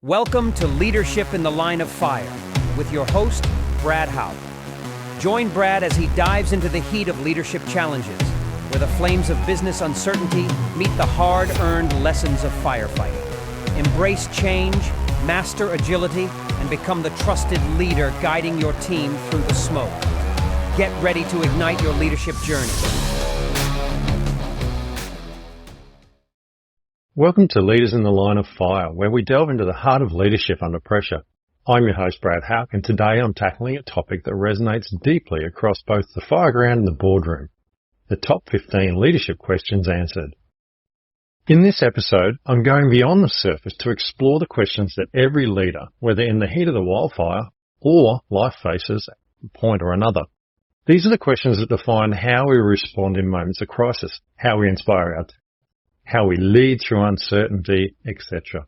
Welcome to Leadership in the Line of Fire with your host, Brad Howe. Join Brad as he dives into the heat of leadership challenges, where the flames of business uncertainty meet the hard-earned lessons of firefighting. Embrace change, master agility, and become the trusted leader guiding your team through the smoke. Get ready to ignite your leadership journey. Welcome to Leaders in the Line of Fire, where we delve into the heart of leadership under pressure. I'm your host, Brad Howe, and today I'm tackling a topic that resonates deeply across both the fireground and the boardroom: the top 15 leadership questions answered. In this episode, I'm going beyond the surface to explore the questions that every leader, whether in the heat of the wildfire or life faces at a point or another. These are the questions that define how we respond in moments of crisis, how we inspire our team, how we lead through uncertainty, etc.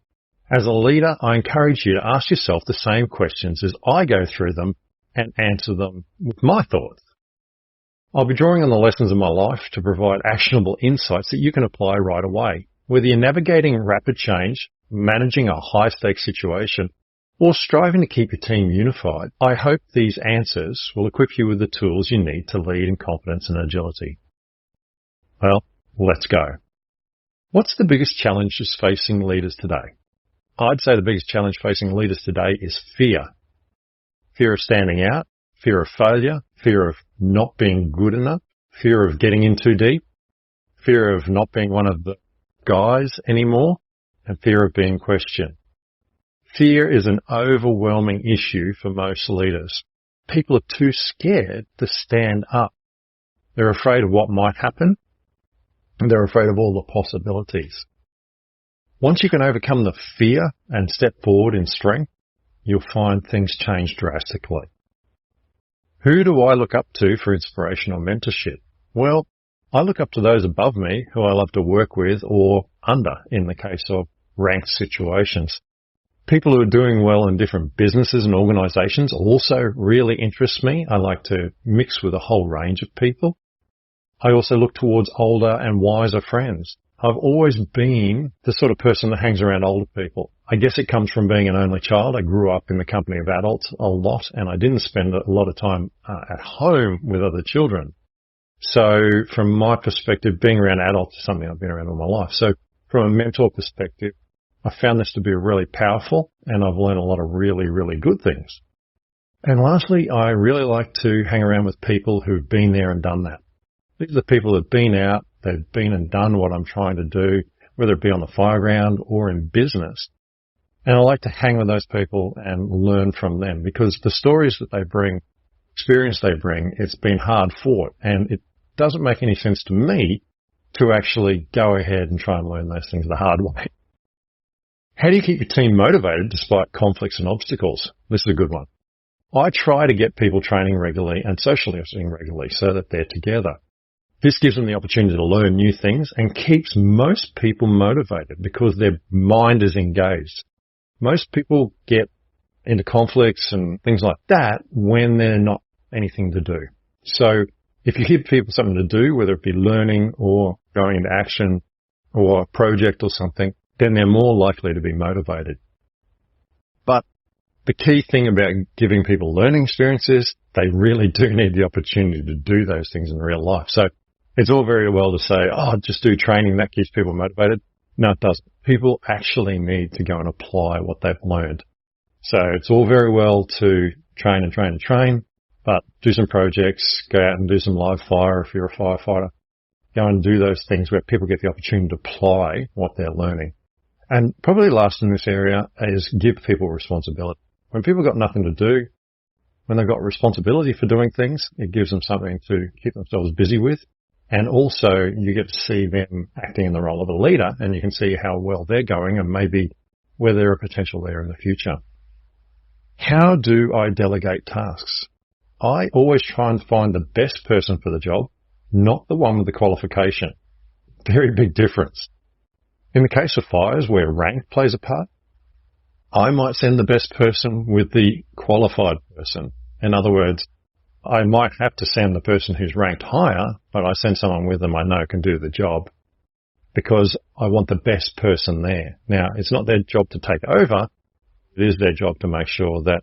As a leader, I encourage you to ask yourself the same questions as I go through them and answer them with my thoughts. I'll be drawing on the lessons of my life to provide actionable insights that you can apply right away. Whether you're navigating rapid change, managing a high-stakes situation, or striving to keep your team unified, I hope these answers will equip you with the tools you need to lead in confidence and agility. Well, let's go. What's the biggest challenges facing leaders today? I'd say the biggest challenge facing leaders today is fear. Fear of standing out, fear of failure, fear of not being good enough, fear of getting in too deep, fear of not being one of the guys anymore, and fear of being questioned. Fear is an overwhelming issue for most leaders. People are too scared to stand up. They're afraid of what might happen, and they're afraid of all the possibilities. Once you can overcome the fear and step forward in strength, you'll find things change drastically. Who do I look up to for inspiration or mentorship? Well, I look up to those above me who I love to work with or under in the case of ranked situations. People who are doing well in different businesses and organizations also really interest me. I like to mix with a whole range of people. I also look towards older and wiser friends. I've always been the sort of person that hangs around older people. I guess it comes from being an only child. I grew up in the company of adults a lot, and I didn't spend a lot of time at home with other children. So from my perspective, being around adults is something I've been around all my life. So from a mentor perspective, I found this to be really powerful, and I've learned a lot of really, really good things. And lastly, I really like to hang around with people who've been there and done that. These are the people that have been out, they've been and done what I'm trying to do, whether it be on the fireground or in business. And I like to hang with those people and learn from them, because the stories that they bring, experience they bring, it's been hard fought, and it doesn't make any sense to me to actually go ahead and try and learn those things the hard way. How do you keep your team motivated despite conflicts and obstacles? This is a good one. I try to get people training regularly and socializing regularly so that they're together. This gives them the opportunity to learn new things and keeps most people motivated because their mind is engaged. Most people get into conflicts and things like that when they're not anything to do. So if you give people something to do, whether it be learning or going into action or a project or something, then they're more likely to be motivated. But the key thing about giving people learning experiences, they really do need the opportunity to do those things in real life. So it's all very well to say, just do training, that keeps people motivated. No, it doesn't. People actually need to go and apply what they've learned. So it's all very well to train and train and train, but do some projects, go out and do some live fire if you're a firefighter. Go and do those things where people get the opportunity to apply what they're learning. And probably last in this area is give people responsibility. When people got nothing to do, when they've got responsibility for doing things, it gives them something to keep themselves busy with. And also you get to see them acting in the role of a leader, and you can see how well they're going and maybe where there are potential there in the future. How do I delegate tasks? I always try and find the best person for the job, not the one with the qualification. Very big difference. In the case of fires where rank plays a part, I might send the best person with the qualified person. In other words, I might have to send the person who's ranked higher, but I send someone with them I know can do the job because I want the best person there. Now, it's not their job to take over, It is their job to make sure that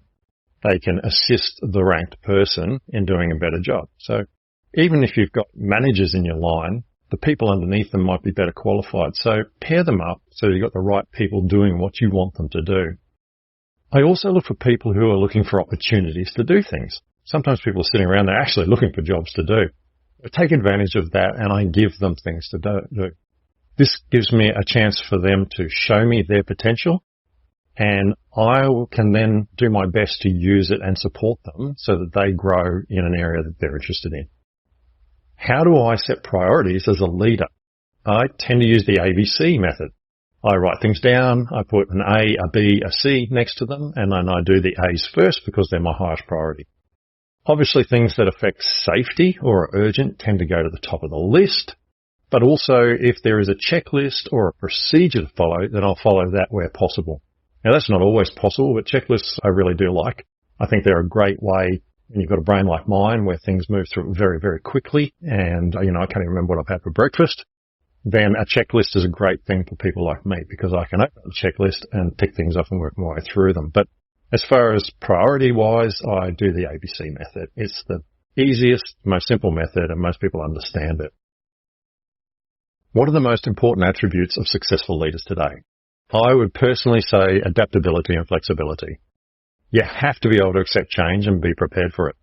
they can assist the ranked person in doing a better job. So even if you've got managers in your line, the people underneath them might be better qualified. So pair them up so you've got the right people doing what you want them to do. I also look for people who are looking for opportunities to do things. Sometimes people are sitting around, they're actually looking for jobs to do. I take advantage of that and I give them things to do. This gives me a chance for them to show me their potential, and I can then do my best to use it and support them so that they grow in an area that they're interested in. How do I set priorities as a leader? I tend to use the ABC method. I write things down, I put an A, a B, a C next to them, and then I do the A's first because they're my highest priority. Obviously, things that affect safety or are urgent tend to go to the top of the list, but also if there is a checklist or a procedure to follow, then I'll follow that where possible. Now, that's not always possible, but checklists I really do like. I think they're a great way when you've got a brain like mine where things move through very, very quickly and, I can't even remember what I've had for breakfast. Then a checklist is a great thing for people like me because I can open the checklist and tick things off and work my way through them. But as far as priority-wise, I do the ABC method. It's the easiest, most simple method, and most people understand it. What are the most important attributes of successful leaders today? I would personally say adaptability and flexibility. You have to be able to accept change and be prepared for it.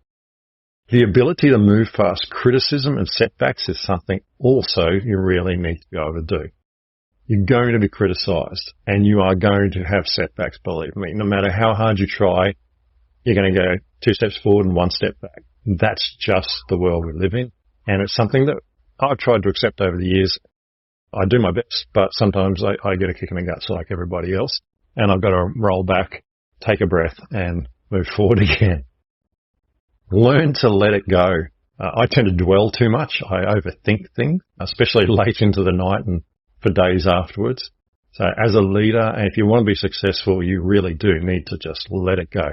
The ability to move past criticism and setbacks is something also you really need to be able to do. You're going to be criticised and you are going to have setbacks, believe me. No matter how hard you try, you're going to go 2 steps forward and 1 step back. That's just the world we live in. And it's something that I've tried to accept over the years. I do my best, but sometimes I get a kick in the guts like everybody else. And I've got to roll back, take a breath and move forward again. Learn to let it go. I tend to dwell too much. I overthink things, especially late into the night and for days afterwards. So as a leader, and if you want to be successful, you really do need to just let it go.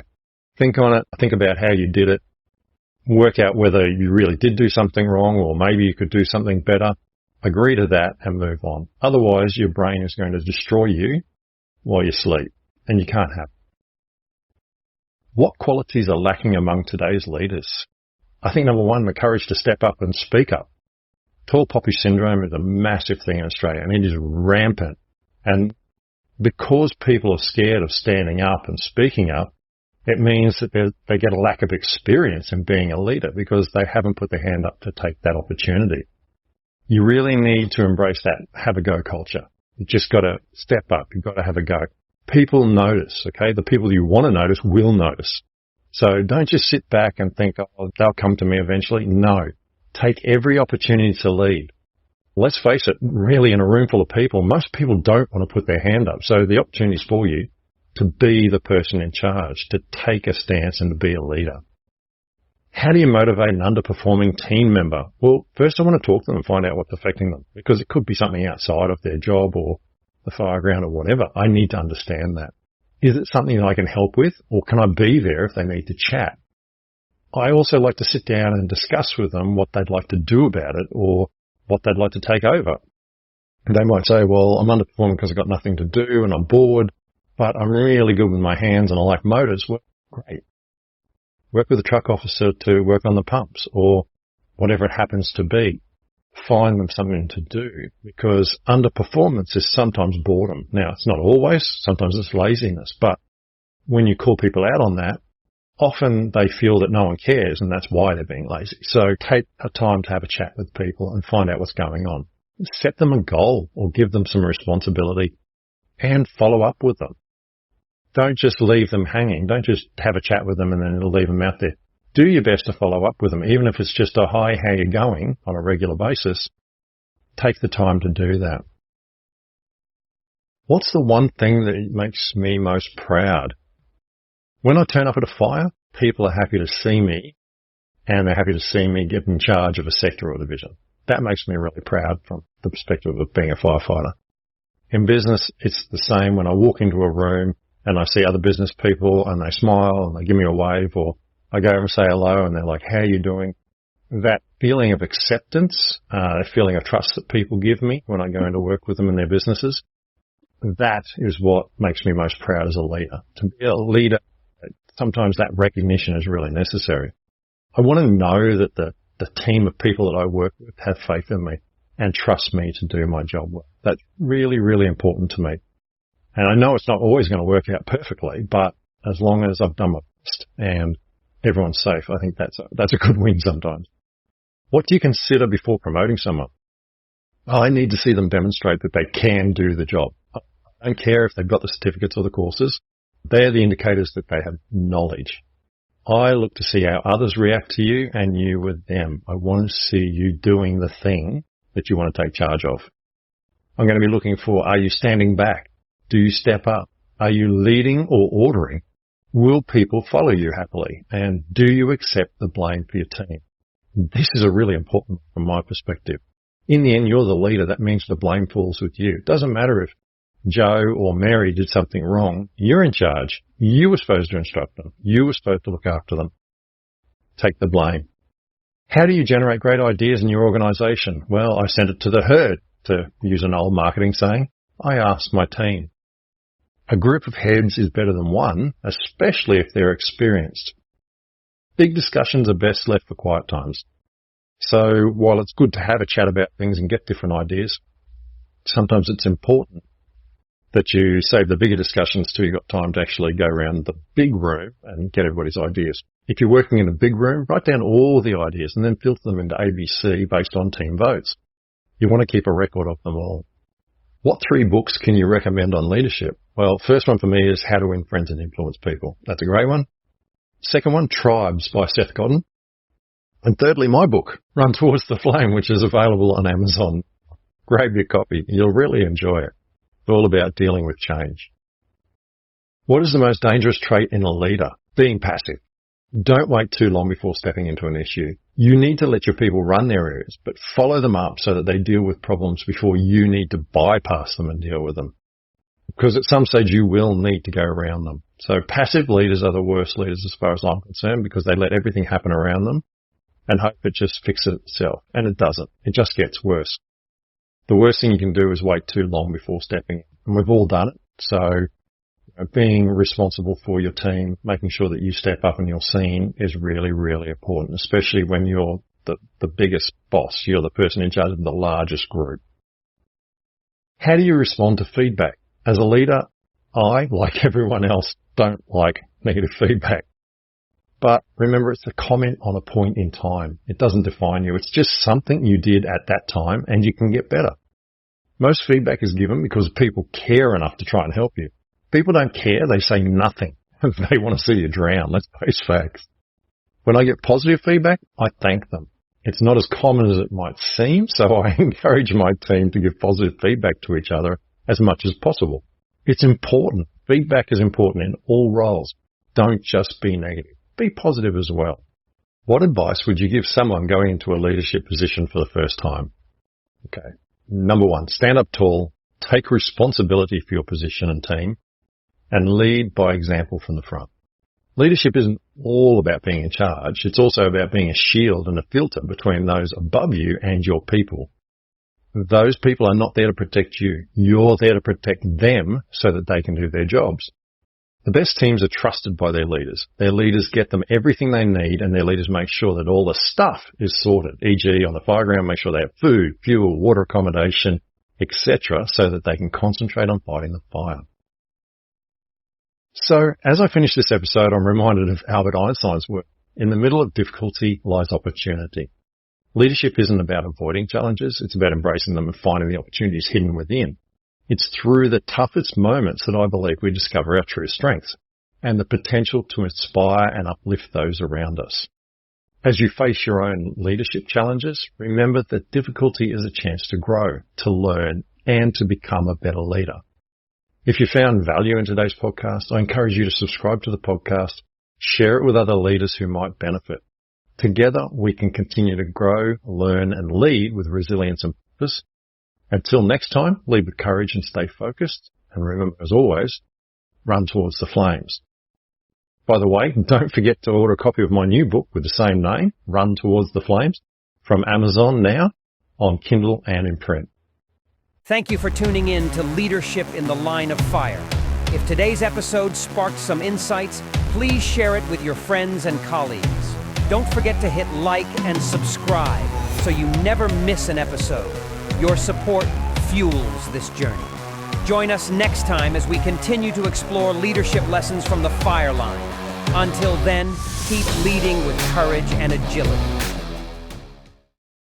Think on it. Think about how you did it. Work out whether you really did do something wrong or maybe you could do something better. Agree to that and move on. Otherwise, your brain is going to destroy you while you sleep, and you can't have it. What qualities are lacking among today's leaders? I think number one, the courage to step up and speak up. Tall poppy syndrome is a massive thing in Australia and it is rampant. And because people are scared of standing up and speaking up, it means that they get a lack of experience in being a leader because they haven't put their hand up to take that opportunity. You really need to embrace that have-a-go culture. You've just got to step up. You've got to have a go. People notice, okay? The people you want to notice will notice. So don't just sit back and think, oh, they'll come to me eventually. No. Take every opportunity to lead. Let's face it, really in a room full of people, most people don't want to put their hand up. So the opportunity is for you to be the person in charge, to take a stance and to be a leader. How do you motivate an underperforming team member? Well, first I want to talk to them and find out what's affecting them because it could be something outside of their job or the fireground or whatever. I need to understand that. Is it something that I can help with or can I be there if they need to chat? I also like to sit down and discuss with them what they'd like to do about it or what they'd like to take over. They might say, well, I'm underperforming because I've got nothing to do and I'm bored, but I'm really good with my hands and I like motors. Well, great. Work with a truck officer to work on the pumps or whatever it happens to be. Find them something to do because underperformance is sometimes boredom. Now, it's not always. Sometimes it's laziness. But when you call people out on that, often they feel that no one cares and that's why they're being lazy. So take a time to have a chat with people and find out what's going on. Set them a goal or give them some responsibility and follow up with them. Don't just leave them hanging. Don't just have a chat with them and then leave them out there. Do your best to follow up with them, even if it's just a hi, how you going on a regular basis. Take the time to do that. What's the one thing that makes me most proud? When I turn up at a fire, people are happy to see me and they're happy to see me get in charge of a sector or division. That makes me really proud from the perspective of being a firefighter. In business, it's the same. When I walk into a room and I see other business people and they smile and they give me a wave or I go over and say hello and they're like, how are you doing? That feeling of acceptance, that feeling of trust that people give me when I go into work with them in their businesses, that is what makes me most proud as a leader. To be a leader, sometimes that recognition is really necessary. I want to know that the team of people that I work with have faith in me and trust me to do my job well. That's really, really important to me. And I know it's not always going to work out perfectly, but as long as I've done my best and everyone's safe, I think that's a good win sometimes. What do you consider before promoting someone? I need to see them demonstrate that they can do the job. I don't care if they've got the certificates or the courses. They're the indicators that they have knowledge. I look to see how others react to you and you with them. I want to see you doing the thing that you want to take charge of. I'm going to be looking for, are you standing back? Do you step up? Are you leading or ordering? Will people follow you happily? And do you accept the blame for your team? This is a really important from my perspective. In the end, you're the leader. That means the blame falls with you. It doesn't matter if Joe or Mary did something wrong. You're in charge. You were supposed to instruct them. You were supposed to look after them. Take the blame. How do you generate great ideas in your organization? Well, I sent it to the herd, to use an old marketing saying. I asked my team. A group of heads is better than one, especially if they're experienced. Big discussions are best left for quiet times. So while it's good to have a chat about things and get different ideas, sometimes it's important that you save the bigger discussions till you've got time to actually go around the big room and get everybody's ideas. If you're working in a big room, write down all the ideas and then filter them into ABC based on team votes. You want to keep a record of them all. What 3 books can you recommend on leadership? Well, first one for me is How to Win Friends and Influence People. That's a great one. Second one, Tribes by Seth Godin. And thirdly, my book, Run Towards the Flame, which is available on Amazon. Grab your copy. You'll really enjoy it. It's all about dealing with change. What is the most dangerous trait in a leader? Being passive. Don't wait too long before stepping into an issue. You need to let your people run their areas, but follow them up so that they deal with problems before you need to bypass them and deal with them. Because at some stage you will need to go around them. So passive leaders are the worst leaders as far as I'm concerned because they let everything happen around them and hope it just fixes itself. And it doesn't. It just gets worse. The worst thing you can do is wait too long before stepping in. And we've all done it. So being responsible for your team, making sure that you step up and you're seen is really, really important, especially when you're the biggest boss. You're the person in charge of the largest group. How do you respond to feedback? As a leader, I, like everyone else, don't like negative feedback. But remember, it's a comment on a point in time. It doesn't define you. It's just something you did at that time and you can get better. Most feedback is given because people care enough to try and help you. People don't care. They say nothing. They want to see you drown. Let's face facts. When I get positive feedback, I thank them. It's not as common as it might seem, so I encourage my team to give positive feedback to each other as much as possible. It's important. Feedback is important in all roles. Don't just be negative. Be positive as well. What advice would you give someone going into a leadership position for the first time? Okay. Number 1, stand up tall, take responsibility for your position and team, and lead by example from the front. Leadership isn't all about being in charge. It's also about being a shield and a filter between those above you and your people. Those people are not there to protect you. You're there to protect them so that they can do their jobs. The best teams are trusted by their leaders. Their leaders get them everything they need and their leaders make sure that all the stuff is sorted, e.g. on the fireground, make sure they have food, fuel, water accommodation, etc. so that they can concentrate on fighting the fire. So, as I finish this episode, I'm reminded of Albert Einstein's work. In the middle of difficulty lies opportunity. Leadership isn't about avoiding challenges, it's about embracing them and finding the opportunities hidden within. It's through the toughest moments that I believe we discover our true strengths and the potential to inspire and uplift those around us. As you face your own leadership challenges, remember that difficulty is a chance to grow, to learn, and to become a better leader. If you found value in today's podcast, I encourage you to subscribe to the podcast, share it with other leaders who might benefit. Together, we can continue to grow, learn, and lead with resilience and purpose. Until next time, lead with courage and stay focused. And remember, as always, run towards the flames. By the way, don't forget to order a copy of my new book with the same name, Run Towards the Flames, from Amazon now on Kindle and in print. Thank you for tuning in to Leadership in the Line of Fire. If today's episode sparked some insights, please share it with your friends and colleagues. Don't forget to hit like and subscribe so you never miss an episode. Your support fuels this journey. Join us next time as we continue to explore leadership lessons from the fire line. Until then, keep leading with courage and agility.